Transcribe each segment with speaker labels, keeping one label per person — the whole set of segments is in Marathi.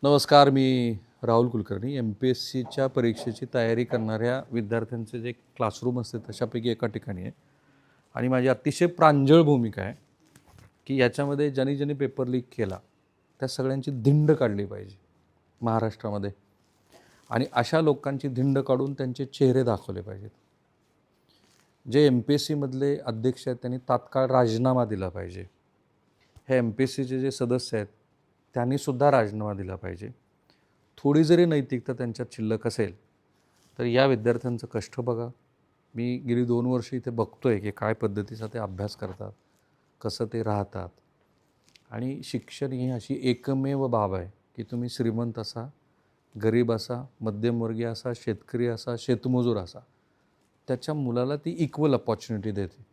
Speaker 1: नमस्कार. मी राहुल कुलकर्णी. MPSCच्या परीक्षेची तयारी करणाऱ्या विद्यार्थ्यांचे जे क्लासरूम असते तशापैकी एका ठिकाणी आहे आणि माझी अतिशय प्रांजळ भूमिका आहे की याच्यामध्ये ज्यांनी ज्यांनी पेपर लीक केला त्या सगळ्यांची धिंड काढली पाहिजे महाराष्ट्रामध्ये आणि अशा लोकांची धिंड काढून त्यांचे चेहरे दाखवले पाहिजेत. जे MPSCमधले अध्यक्ष आहेत त्यांनी तात्काळ राजीनामा दिला पाहिजे. हे MPSCचे जे सदस्य आहेत त्यांनीसुद्धा राजीनामा दिला पाहिजे. थोडी जरी नैतिकता त्यांच्यात शिल्लक असेल तर या विद्यार्थ्यांचं कष्ट बघा. मी गेली 2 वर्ष इथे बघतो आहे की काय पद्धतीचा ते अभ्यास करतात, कसं ते राहतात. आणि शिक्षण ही अशी एकमेव बाब आहे की तुम्ही श्रीमंत असा, गरीब असा, मध्यमवर्गीय असा, शेतकरी असा, शेतमजूर असा, त्याच्या मुलाला ती इक्वल अपॉर्च्युनिटी देते.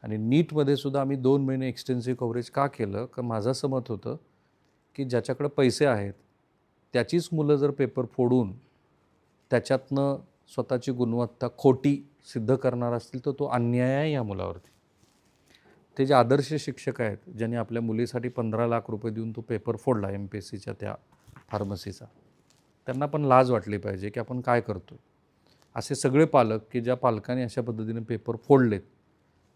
Speaker 1: आणि नीटमध्ये सुद्धा आम्ही 2 महिने एक्सटेन्सिव्ह कव्हरेज का केलं? का माझं असं मत होतं की ज्याच्याकडे पैसे आहेत त्याचीच मुलं जर पेपर फोडून त्याच्यातनं स्वतःची गुणवत्ता खोटी सिद्ध करणार असतील तर तो अन्याय आहे या मुलावरती. ते जे आदर्श शिक्षक आहेत ज्यांनी आपल्या मुलीसाठी 15 लाख रुपये देऊन तो पेपर फोडला MPSCच्या त्या फार्मसीचा, त्यांना पण लाज वाटली पाहिजे की आपण काय करतो. असे सगळे पालक की ज्या पालकांनी अशा पद्धतीने पेपर फोडलेत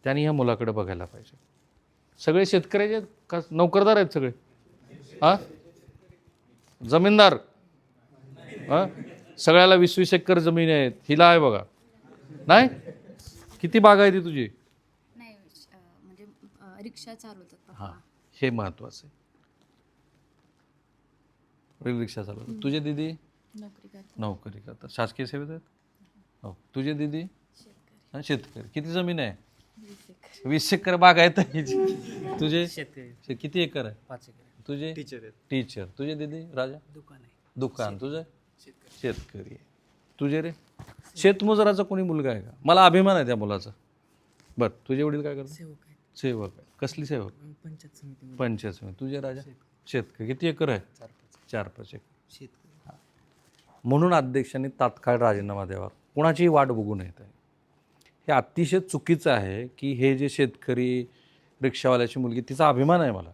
Speaker 1: त्यांनी ह्या मुलाकडे बघायला पाहिजे. सगळे शेतकऱ्याचे का नोकरदार आहेत सगळे? हां, जमीनदार? हां, सगळ्याला 20-20 एकर जमीन आहेत. हिला आहे बघा. नाही, किती बाग आहे ती तुझी?
Speaker 2: नाही म्हणजे रिक्षा चालवतात पप्पा.
Speaker 1: हां, हे महत्त्वाचं आहे. वडील रिक्षा चालवतात. तुझे दीदी
Speaker 2: नोकरी करतात.
Speaker 1: नोकरी करतात, शासकीय सेवेत आहेत. हो. तुझे दीदी हां, शेतकरी. किती जमीन आहे? 20 एकर बाग आहेत. तुझे
Speaker 3: शेतकरी
Speaker 1: किती एकर आहे?
Speaker 3: 5 एकर
Speaker 1: तुझे
Speaker 3: टीचर आहेत.
Speaker 1: टीचर. तुझे दीदी राजा?
Speaker 3: दुकान आहे.
Speaker 1: दुकान. तुझं शेतकरी आहे. तुझे रे शेतमजुराचा कोणी मुलगा आहे का? मला अभिमान आहे त्या मुलाचा. बरं, तुझे वडील काय करतात?
Speaker 3: सेवक आहेत.
Speaker 1: सेवक आहे. कसली सेवक?
Speaker 3: पंचायत समितीमध्ये
Speaker 1: पंचायत समिती. तुझे राजा? शेतकरी. किती एकर आहे? 4-5 एकर.
Speaker 3: शेतकरी.
Speaker 1: म्हणून अध्यक्षांनी तात्काळ राजीनामा द्यावा. कोणाचीही वाट बघू नये. हे अतिशय चुकीचं आहे की हे जे शेतकरी रिक्षावाल्याची मुलगी, तिचा अभिमान आहे मला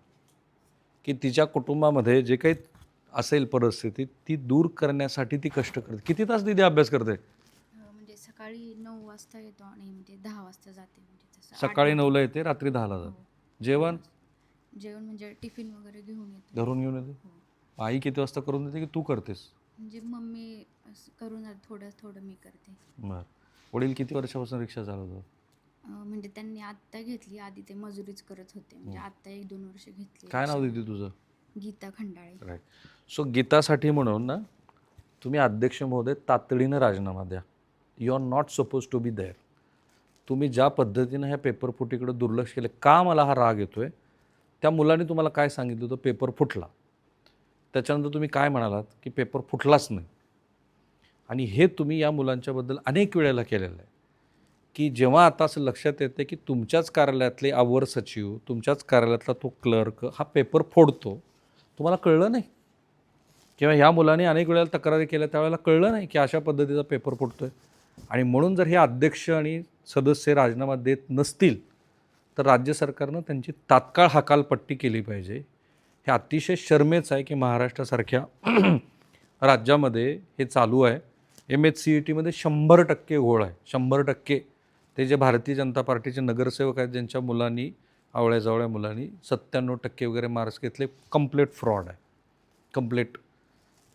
Speaker 1: की तिच्या कुटुंबामध्ये जे काही असेल परिस्थिती ती दूर करण्यासाठी ती कष्ट करते. किती तास दीदी अभ्यास करते?
Speaker 2: म्हणजे सकाळी 9 वाजता येतो आणि म्हणजे 10 वाजता जाते. म्हणजे तसं
Speaker 1: सकाळी 9ला येते, रात्री 10ला जाते. जेवण
Speaker 2: जेवण म्हणजे टिफिन वगैरे घेऊन येतो.
Speaker 1: घरून घेऊन येते. आई किती वाजता करून देते की तू करतेस?
Speaker 2: म्हणजे मम्मी करून थोडं थोडं मी करते.
Speaker 1: बरं. वडील किती वर्षापासून रिक्षा चालवतात?
Speaker 2: म्हणजे त्यांनी आत्ता घेतली, आधी ते मजुरीच करत होते. म्हणजे आत्ता 1-2 वर्ष घेतली.
Speaker 1: काय नाव दीदी तुझं?
Speaker 2: गीता खंडाळे.
Speaker 1: राईट. सो गीतासाठी म्हणून ना तुम्ही अध्यक्ष महोदय तातडीनं राजीनामा द्या. You are not suppose to be there. तुम्ही ज्या पद्धतीनं ह्या पेपरफुटीकडे दुर्लक्ष केलं, का मला हा राग येतो आहे? त्या मुलाने तुम्हाला काय सांगितलं होतं? पेपर फुटला. त्याच्यानंतर तुम्ही काय म्हणालात की पेपर फुटलाच नाही. आणि हे तुम्ही या मुलांच्याबद्दल अनेक वेळेला केलेलं आहे की जेव्हा आता असं लक्षात येतं की तुमच्याच कार्यालयातले अवर सचिव, तुमच्याच कार्यालयातला तो क्लर्क हा पेपर फोडतो, तुम्हाला कळलं नाही? किंवा ह्या मुलांनी अनेक वेळेला तक्रारी केल्या त्यावेळेला कळलं नाही की अशा पद्धतीचा पेपर फुटतो आहे. आणि म्हणून जर हे अध्यक्ष आणि सदस्य राजीनामा देत नसतील तर राज्य सरकारनं त्यांची तात्काळ हकालपट्टी केली पाहिजे. हे अतिशय शरमेचं आहे की महाराष्ट्रासारख्या राज्यामध्ये हे चालू आहे. MHCETमध्ये 100% घोळ आहे. 100%. ते जे भारतीय जनता पार्टीचे नगरसेवक आहेत ज्यांच्या मुलांनी, आवळ्याजवळ्या मुलांनी 97% वगैरे मार्क्स घेतले, कंप्लीट फ्रॉड आहे. कंप्लीट.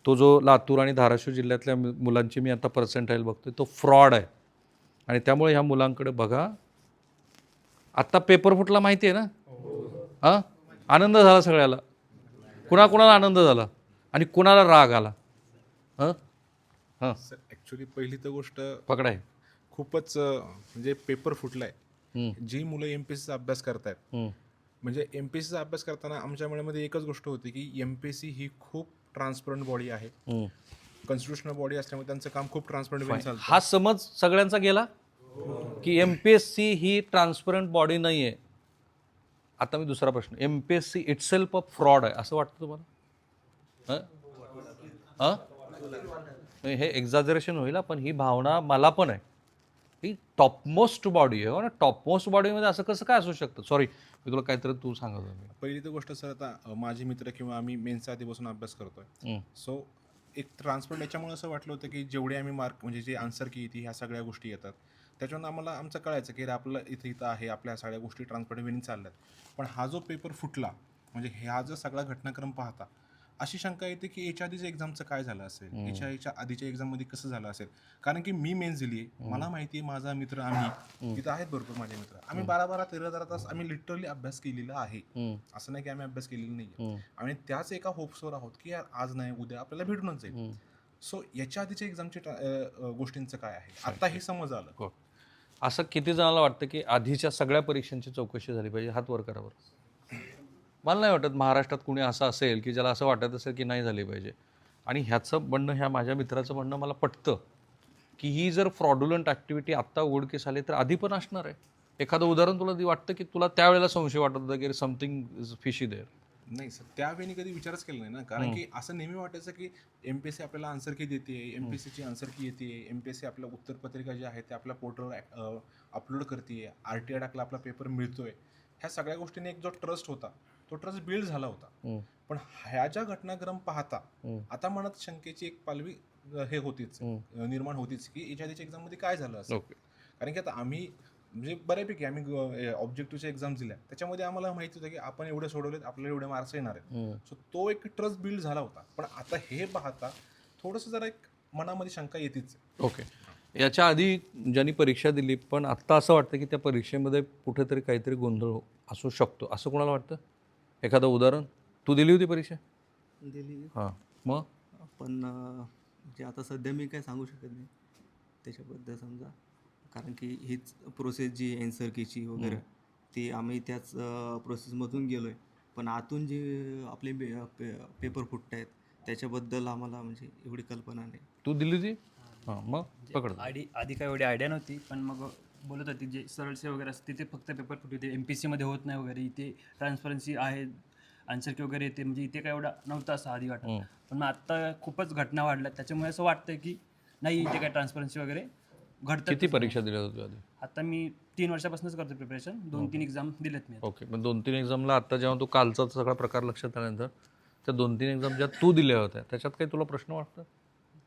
Speaker 1: तो जो लातूर आणि धाराशिव जिल्ह्यातल्या मुलांची मी आता पर्सेंटाईल बघतोय तो फ्रॉड आहे. आणि त्यामुळे ह्या मुलांकडे बघा. आत्ता पेपर फुटला माहिती आहे ना? हां, आनंद झाला सगळ्याला. कुणाकुणाला आनंद झाला आणि कुणाला राग आला? हां हां,
Speaker 4: सर ॲक्च्युली पहिली तर गोष्ट
Speaker 1: पकडाय.
Speaker 4: खूपच म्हणजे पेपर फुटलाय. जी मुलं MPSCचा अभ्यास करतायत, म्हणजे MPSCचा अभ्यास करताना आमच्या मनामध्ये एकच गोष्ट होती की MPSC ही खूप ट्रान्सपरंट बॉडी आहे. कॉन्स्टिट्युशनल बॉडी असल्यामुळे त्यांचं काम खूप ट्रान्सपरंट चालतं.
Speaker 1: हा समज सगळ्यांचा गेला की MPSC ही ट्रान्सपरंट बॉडी नाही आहे. आता मी दुसरा प्रश्न, MPSC इटसेल्फ अ फ्रॉड आहे असं वाटतं तुम्हाला? हां, हे एक्झॅजरेशन होईल पण ही भावना मला पण आहे ही टॉपमोस्ट बॉडी आहे हो ना. टॉपमोस्ट बॉडीमध्ये असं कसं काय असू शकतं? सॉरी, मी तुला काहीतरी तू सांगत होता.
Speaker 4: पहिली तर गोष्ट सर, आता माझे मित्र किंवा आम्ही मेन्सच्या आधीपासून अभ्यास करतोय. सो एक ट्रान्सपरंट याच्यामुळे असं वाटलं होतं की जेवढे आम्ही मार्क म्हणजे जे आन्सर की येते ह्या सगळ्या गोष्टी येतात त्याच्यानं आम्हाला आमचं कळायचं की आपलं इथं इथं आहे, आपल्या सगळ्या गोष्टी ट्रान्सपरंट विनिंग चालल्यात. पण हा जो पेपर फुटला म्हणजे ह्या जो सगळा घटनाक्रम पाहता अशी शंका येते की याच्या आधीच्या एक्झामचं काय झालं असेल, याच्या आधीच्या एक्झाममध्ये कसं झालं असेल. कारण की मी मेन्स दिली आहे, मला माहिती आहे, माझा मित्र आम्ही तिथं आहेत भरपूर माझे मित्र, आम्ही 12-13 तास आम्ही लिटरली अभ्यास केलेला आहे. असं नाही की आम्ही अभ्यास केलेला नाही. आणि त्याच एका होप्सवर आहोत की यार आज नाही उद्या आपल्याला भेटूनच जाईल. सो याच्या आधीच्या एक्झामच्या गोष्टींचं काय आहे आता हे समज आलं.
Speaker 1: हो. असं किती जणांना वाटतं की आधीच्या सगळ्या परीक्षांची चौकशी झाली पाहिजे? हात वर करा बरं. मला नाही वाटत महाराष्ट्रात कुणी असं असेल की ज्याला असं वाटत असेल की नाही झाली पाहिजे. आणि ह्याचं म्हणणं, ह्या माझ्या मित्राचं म्हणणं मला पटतं की ही जर फ्रॉड्युलंट ॲक्टिव्हिटी आत्ता उघडकीस आली तर आधी पण असणार आहे. एखादं उदाहरण तुला वाटतं की तुला त्यावेळेला संशय वाटत होता की समथिंग इज फिशी देअर?
Speaker 4: नाही सर, त्यावेळी कधी विचारच केला नाही ना. कारण की असं नेहमी वाटायचं की एमपीएससी आपल्याला आन्सर की देते, एमपीएससीची आन्सर की येते, एमपीएससी आपल्या उत्तरपत्रिका ज्या आहेत ते आपल्या पोर्टलवर अपलोड करते, RTI टाकला आपला पेपर मिळतोय. ह्या सगळ्या गोष्टींनी एक जो ट्रस्ट होता तो ट्रस्ट बिल्ड झाला होता. पण ह्या ज्या घटनाक्रम पाहता आता मनात शंकेची एक पालवी हे होतीच, निर्माण होतीच की याच्या आधीच्या एक्झाममध्ये काय झालं असं. कारण की आता आम्ही म्हणजे बऱ्यापैकी आम्ही ऑब्जेक्टिव्हच्या एक्झाम दिल्या त्याच्यामध्ये आम्हाला माहिती होतं की आपण एवढे सोडवलेत, आपल्याला एवढे मार्क्स येणार आहेत. सो तो एक ट्रस्ट बिल्ड झाला होता. पण आता हे पाहता थोडंसं जरा एक मनामध्ये शंका येतेच.
Speaker 1: ओके. याच्या आधी ज्यांनी परीक्षा दिली पण आत्ता असं वाटतं की त्या परीक्षेमध्ये कुठेतरी काहीतरी गोंधळ असू शकतो, असं कोणाला वाटतं? एखादं उदाहरण? तू दिली होती परीक्षा?
Speaker 3: दिली.
Speaker 1: हां, मग?
Speaker 3: पण म्हणजे आता सध्या मी काय सांगू शकत नाही त्याच्याबद्दल समजा, कारण की हीच प्रोसेस जी एन्सर कीची वगैरे ती आम्ही त्याच प्रोसेसमधून गेलो आहे. पण आतून जे आपले पेपर फुटत आहेत त्याच्याबद्दल आम्हाला म्हणजे एवढी कल्पना नाही.
Speaker 1: तू दिली होती? हां, मग पकड.
Speaker 5: आधी काय एवढी आयडिया नव्हती, पण मग बोलत होती जे सरळसे वगैरे असते तिथे फक्त पेपर फुट होते, MPSCमध्ये होत नाही वगैरे, इथे ट्रान्सपरन्सी आहे, आन्सर की वगैरे येते, म्हणजे इथे काय एवढा नव्हतं असं आधी वाटत. पण मग आत्ता खूपच घटना वाढल्या त्याच्यामुळे असं वाटतं की नाही इथे काय ट्रान्सपरन्सी वगैरे घडतं.
Speaker 1: किती परीक्षा दिल्या होत्या आधी?
Speaker 5: आता मी 3 वर्षापासूनच करतो प्रिपरेशन, 2-3 एक्झाम दिलेत मी.
Speaker 1: ओके, मग 2-3 एक्झामला आत्ता जेव्हा तू कालचा सगळा प्रकार लक्षात आल्यानंतर त्या 2-3 एक्झाम ज्या तू दिल्या होत्या त्याच्यात काही तुला प्रश्न वाटतं?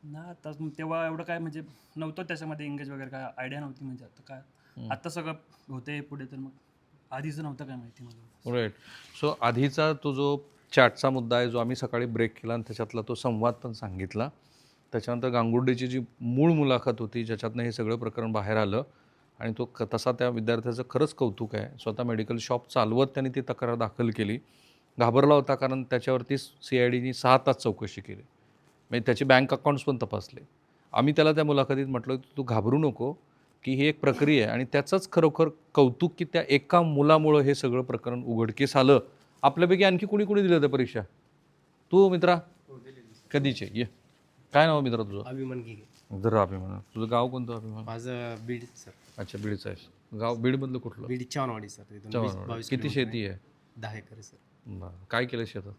Speaker 5: ना आता तेव्हा एवढं काय म्हणजे नव्हतं त्याच्यामध्ये एंगेज वगैरे, काय आयडिया नव्हती. म्हणजे आता काय आत्ता सगळं होते पुढे, तर मग आधीचं नव्हतं काय माहिती मला.
Speaker 1: राईट. सो आधीचा तो जो चॅटचा मुद्दा आहे जो आम्ही सकाळी ब्रेक केला आणि त्याच्यातला तो संवाद पण सांगितला. त्याच्यानंतर गांगुर्डेची जी मूळ मुलाखत होती ज्याच्यातनं हे सगळं प्रकरण बाहेर आलं आणि तो तसा त्या विद्यार्थ्याचं खरंच कौतुक आहे. स्वतः मेडिकल शॉप चालवत त्यांनी ती तक्रार दाखल केली. घाबरला होता कारण त्याच्यावरती CIDनी 6 तास चौकशी केली. म्हणजे त्याचे बँक अकाउंट्स पण तपासले. आम्ही त्याला त्या मुलाखतीत म्हटलं की तू घाबरू नको की ही एक प्रक्रिया आहे आणि त्याचंच खरोखर कौतुक की त्या एका मुलामुळं हे सगळं प्रकरण उघडकीस आलं. आपल्यापैकी आणखी कुणी कुणी दिलं होतं परीक्षा? तू मित्रा? कधीचे? ये. काय नाव मित्रा तुझं?
Speaker 6: अभिमान घे.
Speaker 1: जरा अभिमान. तुझं गाव कोणतं अभिमान?
Speaker 6: माझं बीड सर.
Speaker 1: अच्छा, बीडचं आहेस. गाव बीडमधलं कुठलं?
Speaker 6: बीड चव्हाणवाडी सर. तिथून
Speaker 1: चव्हाणवाडी.
Speaker 6: 22
Speaker 1: किती
Speaker 6: किलोमीटर
Speaker 1: शेती आहे?
Speaker 6: 10 एकर सर.
Speaker 1: बरं. काय केलं शेतात?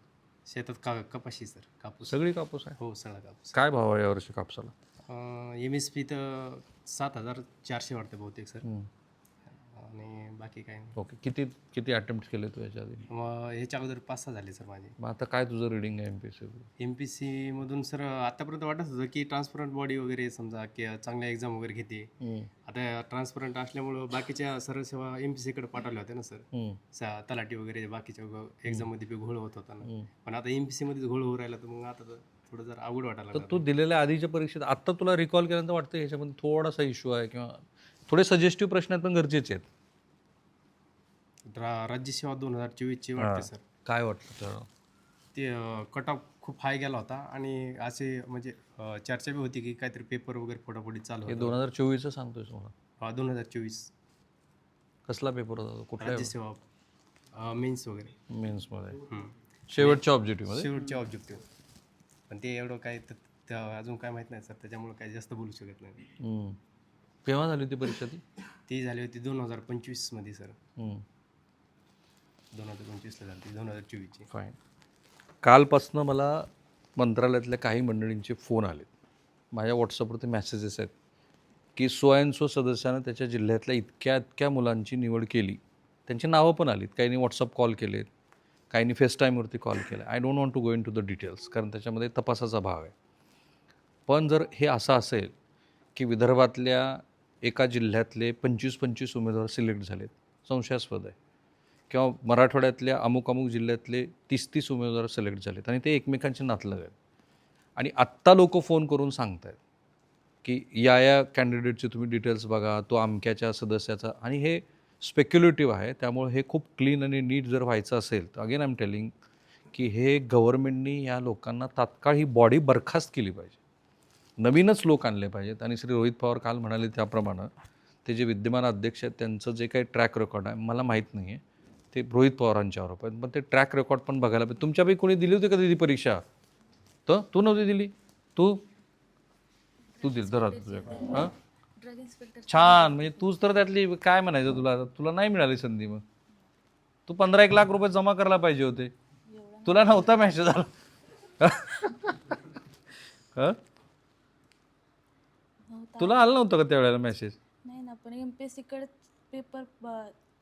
Speaker 6: शेतात कपाशी सर. कापूस.
Speaker 1: सगळी कापूस आहे?
Speaker 6: हो, सगळा कापूस.
Speaker 1: काय भाव आहे यावर्षी कापसाला?
Speaker 6: MSP तर 7,400 वाटतं बहुतेक सर. आणि बाकी काय नाही.
Speaker 1: ओके. किती अटेम्प्ट केले तू याच्या आधी?
Speaker 6: मग ह्याच्या अगोदर 5-6 झाले सर माझे.
Speaker 1: मग आता काय तुझं रिडिंग आहे MPSC?
Speaker 6: MPSC मधून सर आतापर्यंत वाटत होतं की ट्रान्सपरंट बॉडी वगैरे समजा की चांगल्या एक्झाम वगैरे घेते. आता ट्रान्सपरंट असल्यामुळं बाकीच्या सर्व सेवा MPSCकडे पाठवल्या होत्या ना सर. तलाठी वगैरे बाकीच्या एक्झाममध्ये बी घोळ होत होता ना. पण आता MPSC मध्येच घोळ होऊ राहिला, तर मग आता तर थोडं जर अवघड वाटायला
Speaker 1: तर
Speaker 6: लागलं.
Speaker 1: तू दिलेल्या आधीच्या परीक्षेत आत्ता तुला रिकॉल केल्यानंतर वाटतं ह्याच्यामध्ये थोडासा इश्यू आहे किंवा थोडे सजेस्टिव्ह प्रश्न आहेत पण गरजेचे आहेत?
Speaker 6: राज्यसेवा 2024ची वाटते सर.
Speaker 1: काय वाटतं?
Speaker 6: ते कट ऑफ खूप हाय गेला होता आणि असे म्हणजे चर्चा बी होती की काहीतरी पेपर वगैरे फोडाफोडी चालू
Speaker 1: हे
Speaker 6: होतं.
Speaker 1: 2024चं सांगतोय मला.
Speaker 6: 2024
Speaker 1: कसला पेपर होता तो? कुठल्या
Speaker 6: राज्यसेवा मेन्स वगैरे.
Speaker 1: मेन्समध्ये शेवटच्या ऑब्जेक्टिव्हमध्ये?
Speaker 6: शेवटचे ऑब्जेक्टिव्ह. पण ते एवढं काय अजून काय माहीत नाही सर, त्याच्यामुळे काही जास्त बोलू शकत नाही.
Speaker 1: केव्हा झाली होती परीक्षा ती?
Speaker 6: ती झाली होती 2025 मध्ये सर. 2025ला झाली होती, 2024ची.
Speaker 1: फाईन. कालपासनं मला मंत्रालयातल्या काही मंडळींचे फोन आले. माझ्या व्हॉट्सअपवरती मेसेजेस आहेत की सो अँड सो सदस्यानं त्याच्या जिल्ह्यातल्या इतक्या मुलांची निवड केली. त्यांची नावं पण आलीत. काहींनी व्हॉट्सअप कॉल केलेत, काहींनी फेसटाईमवरती कॉल केला. I don't want to go into the details, कारण त्याच्यामध्ये तपासाचा भाग आहे. पण जर हे असं असेल की विदर्भातल्या एका जिल्ह्यातले 25 उमेदवार सिलेक्ट झालेत, संशयास्पद आहे. किंवा मराठवाड्यातल्या अमुक जिल्ह्यातले 30 उमेदवार सिलेक्ट झालेत आणि ते एकमेकांचे नातलग आहेत. आणि आत्ता लोक फोन करून सांगत आहेत की या कॅन्डिडेटचे तुम्ही डिटेल्स बघा, तो अमक्याच्या सदस्याचा, आणि हे स्पेक्युलेटिव्ह आहे. त्यामुळे हे खूप क्लीन आणि नीट जर व्हायचं असेल तर अगेन आय एम टेलिंग की हे गव्हर्नमेंटनी या लोकांना तात्काळ ही बॉडी बरखास्त केली पाहिजे, नवीनच लोक आणले पाहिजेत. आणि श्री रोहित पवार काल म्हणाले त्याप्रमाणे ते जे विद्यमान अध्यक्ष आहेत त्यांचं जे काही ट्रॅक रेकॉर्ड आहे मला माहीत नाही आहे, ते रोहित पवारांच्या आरोप आहेत, पण ते ट्रॅक रेकॉर्ड पण बघायला पाहिजे. तुमच्यापैकी कोणी दिली होती का ती परीक्षा? तर तू नव्हती दिली? तू दिली तर तुझ्याकडे. हां,
Speaker 2: ड्रग इन्स्पेक्टर
Speaker 1: छान. म्हणजे तूच तर त्यातली, काय म्हणायचं तुला नाही मिळाली संधी. मग तू 15-1 लाख रुपये जमा करायला पाहिजे होते. तुला नव्हता मेसेज आला? हं? तुला आलं नव्हतं का त्यावेळेला मेसेज?
Speaker 7: नाही ना, पण MPSC कडे पेपर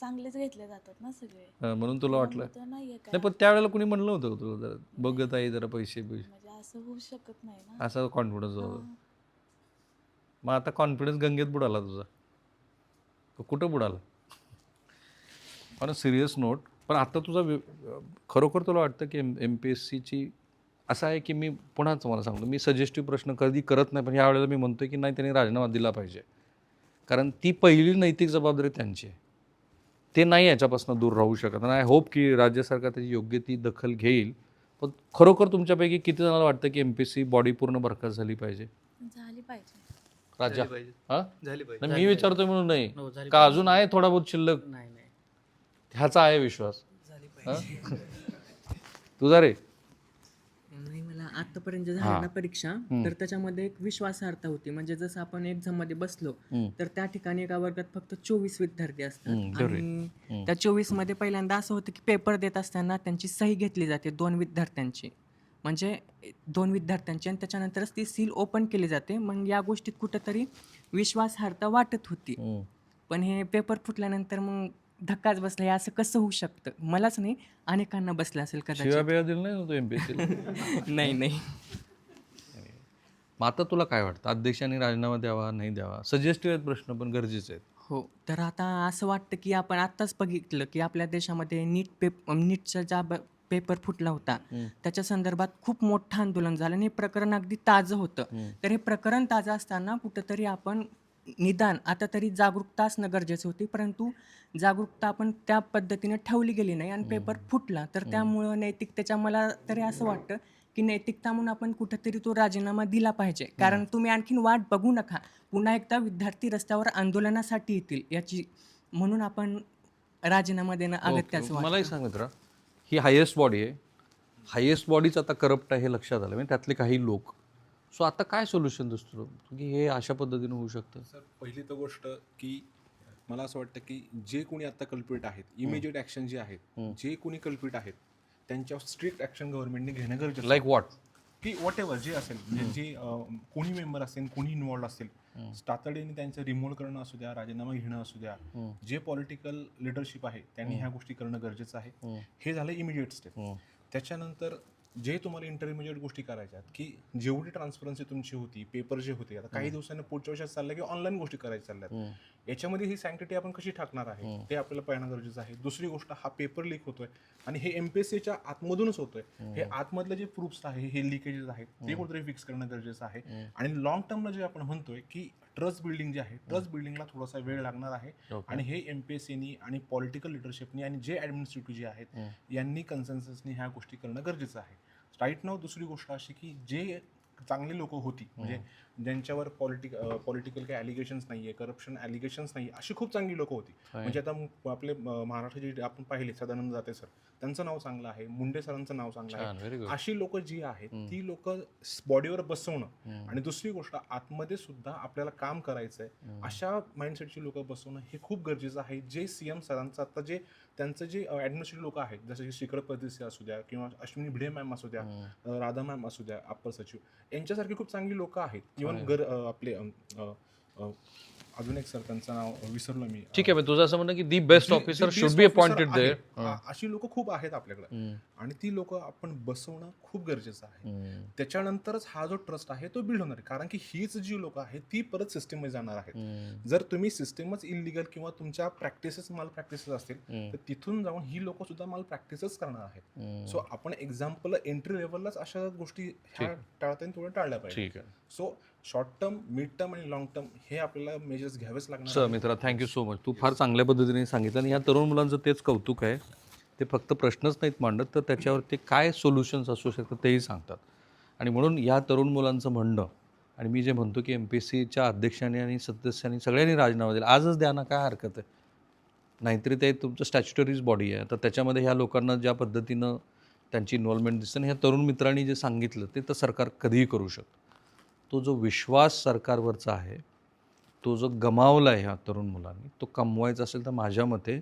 Speaker 7: चांगलेच घेतले जातात ना सगळे.
Speaker 1: म्हणून तुला वाटलं?
Speaker 7: तर नाहीये
Speaker 1: नाही, पण त्यावेळेला कुणी म्हणलं होतं का तुला जरा बघत आहे जरा पैसे
Speaker 7: म्हणजे असं होऊ शकत नाही ना.
Speaker 1: असा कॉन्फिडन्स होता? मग आता कॉन्फिडन्स गंगेत बुडाला तुझा, तो कुठं बुडाला? On a serious note. पण आता तुझा खरोखर तुला वाटतं की MPSCची असं आहे की, मी पुन्हा तुम्हाला सांगतो, मी सजेस्टिव्ह प्रश्न कधी करत नाही, पण यावेळेला मी म्हणतोय की नाही, त्यांनी राजीनामा दिला पाहिजे. कारण ती पहिली नैतिक जबाबदारी त्यांची आहे. ते नाही याच्यापासून दूर राहू शकत. आणि आय होप की राज्य सरकार त्याची योग्य ती दखल घेईल. पण खरोखर तुमच्यापैकी किती जणांना वाटतं की MPSC बॉडी पूर्ण बरखास्त झाली पाहिजे?
Speaker 7: झाली पाहिजे.
Speaker 1: राजा? हां,
Speaker 3: झाली पाहिजे.
Speaker 1: नाही, मी विचारतोय म्हणून नाही का, अजून आहे थोडा बहुत शिल्लक? ह्याचा आहे विश्वास? तुझा रे?
Speaker 8: नाही, मला आतापर्यंत जे झालं ना परीक्षा, तर त्याच्यामध्ये एक विश्वासार्हता होती. म्हणजे जसं आपण एक्झाम मध्ये बसलो तर त्या ठिकाणी एका वर्गात फक्त 24 विद्यार्थी असतात आणि त्या 24 मध्ये पहिल्यांदा असं होतं की पेपर देत असताना त्यांची सही घेतली जाते 2 विद्यार्थ्यांची, म्हणजे 2 विद्यार्थ्यांची, आणि त्याच्यानंतरच ती सील ओपन केली जाते. मग या गोष्टीत कुठंतरी विश्वासार्हता वाटत होती. पण हे पेपर फुटल्यानंतर मग धक्काच बसला. हे असं कसं होऊ शकतं? मलाच नाही, अनेकांना बसलं असेल
Speaker 1: शिव्या
Speaker 8: कदाचित.
Speaker 1: बिया दिलं नाही होतं MPSC?
Speaker 8: नाही.
Speaker 1: मग आता तुला काय वाटतं, अध्यक्षांनी राजीनामा द्यावा नाही द्यावा? सजेस्टिव्ह आहेत प्रश्न, पण गरजेचे आहेत.
Speaker 8: हो, तर आता असं वाटतं की आपण आत्ताच बघितलं की आपल्या देशामध्ये नीटचा ज्या पेपर फुटला होता त्याच्या संदर्भात खूप मोठं आंदोलन झालं आणि हे प्रकरण अगदी ताजं होतं. तर हे प्रकरण ताजं असताना कुठंतरी आपण निदान आता तरी जागरूकता असणं गरजेचं होती, परंतु जागरूकता आपण त्या पद्धतीने ठेवली गेली नाही आणि पेपर फुटला. तर त्यामुळं नैतिकतेच्या, मला तरी असं वाटतं की नैतिकता म्हणून आपण कुठंतरी तो राजीनामा दिला पाहिजे. कारण तुम्ही आणखीन वाट बघू नका, पुन्हा एकदा विद्यार्थी रस्त्यावर आंदोलनासाठी येतील याची, म्हणून आपण राजीनामा देणं अगत्याचं वाटतं.
Speaker 1: मलाही सांग मित्रा, ही हायेस्ट बॉडी आहे, हायेस्ट बॉडीच आता करप्ट आहे हे लक्षात आलं, म्हणजे त्यातले काही लोक. सो आता काय सोल्युशन दिसतो की हे अशा पद्धतीने होऊ शकतं?
Speaker 4: सर, पहिली तर गोष्ट की मला असं वाटतं की जे कोणी आता कल्प्रिट आहेत, इमिजिएट ॲक्शन जे आहेत, जे कोणी कल्प्रिट आहेत त्यांच्यावर स्ट्रिक्ट ॲक्शन गव्हर्नमेंटने घेणं गरजेचं.
Speaker 1: Like what?
Speaker 4: की वॉट एव्हर जे असेल, म्हणजे जे कोणी मेंबर असेल, कोणी इन्वॉल्ड असेल, तातडीने त्यांचं रिमूव्ह करणं असू द्या, राजीनामा घेणं असू द्या. जे पॉलिटिकल लिडरशिप आहे त्यांनी ह्या गोष्टी करणं गरजेचं आहे. हे झालं इमिजिएट स्टेप. त्याच्यानंतर जे तुम्हाला इंटरमिजिएट गोष्टी करायच्या आहेत, की जेवढी ट्रान्सपरन्सी तुमची होती, पेपर जे होते, आता काही दिवसांनी पुढच्या वर्षात चाललं की ऑनलाईन गोष्टी करायच्या चालल्यात, याच्यामध्ये ही सँक्टिटी आपण कशी टाकणार आहे ते आपल्याला पाहणं गरजेचं आहे. दुसरी गोष्ट, हा पेपर लीक होतोय आणि हे MPSCच्या आतमधूनच होतोय. हे आतमधले जे प्रूफ्स आहे, हे लिकेजेस आहेत, ते कुठेतरी फिक्स करणं गरजेचं आहे. आणि लॉंग टर्मला जे आपण म्हणतोय की ट्रस्ट बिल्डिंग जे आहे, ट्रस्ट बिल्डिंगला थोडासा वेळ लागणार आहे. आणि हे MPSCनी आणि पॉलिटिकल लिडरशिपनी आणि जे ॲडमिनिस्ट्रेटिव्ह जे आहेत यांनी कन्सेन्ससनी ह्या गोष्टी करणं गरजेचं आहे राईट नाव. दुसरी गोष्ट अशी की जे चांगली लोकं होती, म्हणजे ज्यांच्यावर पॉलिटिकल काही ॲलिगेशन्स नाही आहे, करप्शन ॲलिगेशन्स नाही, अशी खूप चांगली लोकं होती. म्हणजे आता आपले महाराष्ट्र जे आपण पाहिले, सदानंद दाते सर, त्यांचं नाव चांगलं आहे, मुंडे सरांचं नाव चांगलं आहे. अशी लोकं जी आहेत ती लोकं बॉडीवर बसवणं, आणि दुसरी गोष्ट आतमध्ये सुद्धा आपल्याला काम करायचं आहे अशा माइंडसेटची लोकं बसवणं हे खूप गरजेचं आहे. जे CM सरांचं आता जे त्यांचं जे ॲडमिनिस्ट्रेटिव्ह लोकं आहेत, जसं की श्रीकर परदेशी असू द्या किंवा अश्विनी भिडे मॅम असू द्या, राधा मॅम असू द्या, अप्पर सचिव, यांच्यासारखी खूप चांगली लोकं आहेत. इव्हन आपले अजून एक सर त्यांचं नाव विसरलो मी.
Speaker 1: ठीक आहे, तुझं असं म्हणणं की दी बेस्ट
Speaker 4: जी-
Speaker 1: ऑफिसर
Speaker 4: जी
Speaker 1: should
Speaker 4: best
Speaker 1: be
Speaker 4: officer
Speaker 1: appointed
Speaker 4: आहे,
Speaker 1: देअर.
Speaker 4: अशी लोक खूप आहेत आपल्याकडे आणि ती लोक आपण बसवणं खूप गरजेचं आहे. त्याच्यानंतरच हा जो ट्रस्ट आहे तो बिल्ड होणार आहे, कारण की हीच जी लोक आहेत ती परत सिस्टीममध्ये जाणार आहेत. जर तुम्ही सिस्टीमच इलिगल किंवा तुमच्या प्रॅक्टिसेस माल प्रॅक्टिसेस असतील तर तिथून जाऊन ही लोक सुद्धा माल प्रॅक्टिसेस करणार आहेत. सो आपण एक्झाम्पल एंट्री लेवललाच अशा गोष्टी ह्या टाळता थोडं टाळल्या पाहिजे.
Speaker 1: ठीक आहे.
Speaker 4: So short term, mid term आणि लॉंग टर्म हे आपल्याला मेजर्स घ्यावेच लागणार
Speaker 1: सर
Speaker 4: आहेत.
Speaker 1: मित्रा, थँक्यू सो मच. तू फार चांगल्या पद्धतीने सांगितलं आणि ह्या तरुण मुलांचं तेच कौतुक आहे. ते फक्त प्रश्नच नाहीत मांडत, तर त्याच्यावरती काय सोल्युशन्स असू शकतात तेही सांगतात. आणि म्हणून या तरुण मुलांचं म्हणणं, आणि मी जे म्हणतो की MPSCच्या अध्यक्षांनी आणि सदस्यांनी सगळ्यांनी राजीनामा दिला, आजच द्या ना, काय हरकत आहे. नाहीतरी ते तुमचं स्टॅच्युटरीज बॉडी आहे, तर त्याच्यामध्ये ह्या लोकांना ज्या पद्धतीनं त्यांची इन्व्हॉल्वमेंट दिसते आणि ह्या तरुण मित्रांनी जे सांगितलं ते तर सरकार कधीही करू शकतं. तो जो विश्वास सरकारवरचा आहे, तो जो गमावला आहे ह्या तरुण मुलांनी, तो कमवायचा असेल तर माझ्या मते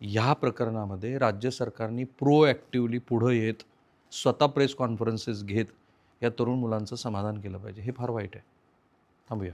Speaker 1: ह्या प्रकरणामध्ये राज्य सरकारने प्रोॲक्टिव्हली पुढं येत स्वतः प्रेस कॉन्फरन्सेस घेत या तरुण मुलांचं समाधान केलं पाहिजे. हे फार वाईट आहे. थांबूया.